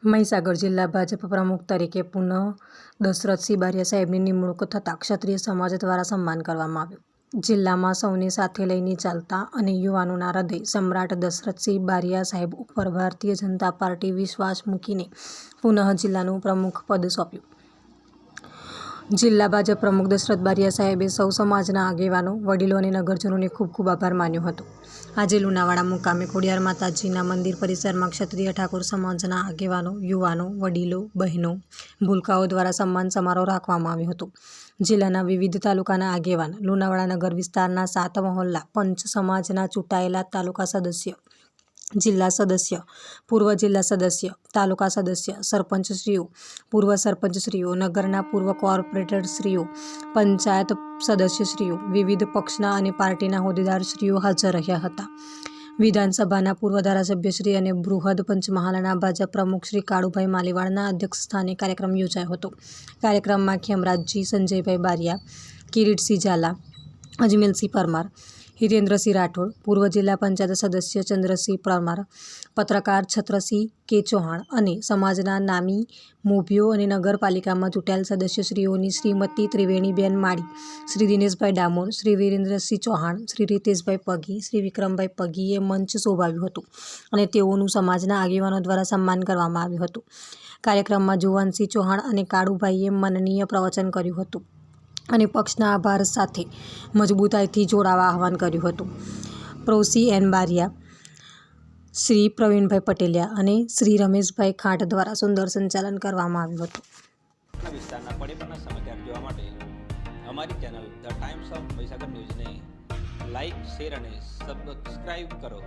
મહીસાગર જિલ્લા ભાજપ પ્રમુખ તરીકે પુનઃ દશરથસિંહ બારિયા સાહેબની નિમણૂક થતાં ક્ષત્રિય સમાજ દ્વારા સન્માન કરવામાં આવ્યું. જિલ્લામાં સૌને સાથે લઈને ચાલતા અને યુવાનોના હૃદય સમ્રાટ દશરથસિંહ બારિયા સાહેબ ઉપર ભારતીય જનતા પાર્ટી વિશ્વાસ મૂકીને પુનઃ જિલ્લાનું પ્રમુખ પદ સોંપ્યું. જિલ્લા ભાજપ પ્રમુખ દશરથ બારિયા સાહેબે સૌ સમાજના આગેવાનો, વડીલો અને નગરજનોને ખૂબ ખૂબ આભાર માન્યો હતો. આજે લુણાવાડા મુકામે ખોડિયાર માતાજીના મંદિર પરિસરમાં ક્ષત્રિય ઠાકોર સમાજના આગેવાનો, યુવાનો, વડીલો, બહેનો, ભૂલકાઓ દ્વારા સન્માન સમારોહ રાખવામાં આવ્યો હતો. જિલ્લાના વિવિધ તાલુકાના આગેવાન, લુણાવાડા નગર વિસ્તારના 7 મહોલ્લા પંચ સમાજના ચૂંટાયેલા તાલુકા સદસ્ય, જિલ્લા સદસ્ય, પૂર્વ જિલ્લા સદસ્ય, તાલુકા સદસ્ય, સરપંચશ્રીઓ, પૂર્વ સરપંચશ્રીઓ, નગરના પૂર્વ કોર્પોરેટરશ્રીઓ, પંચાયત સદસ્યશ્રીઓ, વિવિધ પક્ષના અને પાર્ટીના હોદ્દેદારશ્રીઓ હાજર રહ્યા હતા. વિધાનસભાના પૂર્વ ધારાસભ્યશ્રી અને બૃહદ પંચમહાલના ભાજપ પ્રમુખ શ્રી કાળુભાઈ માલીવાડના અધ્યક્ષસ્થાને કાર્યક્રમ યોજાયો હતો. કાર્યક્રમમાં ખેમરાજજી સંજયભાઈ બારિયા, કિરીટસિંહ ઝાલા, અજમેલસિંહ પરમાર, હિતેન્દ્રસિંહ રાઠોડ, પૂર્વ જિલ્લા પંચાયત સદસ્ય ચંદ્રસિંહ પરમાર, પત્રકાર છત્રસિંહ કે ચૌહાણ અને સમાજના નામી મોભીઓ અને નગરપાલિકામાં ચૂંટાયેલ સદસ્યશ્રીઓની શ્રીમતી ત્રિવેણીબેન માળી, શ્રી દિનેશભાઈ ડામોર, શ્રી વીરેન્દ્રસિંહ ચૌહાણ, શ્રી રીતેશભાઈ પગી, શ્રી વિક્રમભાઈ પગીએ મંચ શોભાવ્યું હતું અને તેઓનું સમાજના આગેવાનો દ્વારા સન્માન કરવામાં આવ્યું હતું. કાર્યક્રમમાં જુવાનસિંહ ચૌહાણ અને કાળુભાઈએ માનનીય પ્રવચન કર્યું હતું અને પક્ષના આભાર સાથે મજબૂતાઈથી જોડાવા આહ્વાન કર્યું હતું. પ્રોસી એન બારિયા, શ્રી પ્રવીણભાઈ પટેલિયા અને શ્રી રમેશભાઈ ખાંટ દ્વારા સુંદર સંચાલન કરવામાં આવ્યું હતું. વિસ્તારના પડેપણના સમાચાર જોવા માટે અમારી channel the Times of Mahisagar ન્યૂઝને લાઇક, શેર અને સબસ્ક્રાઇબ કરો.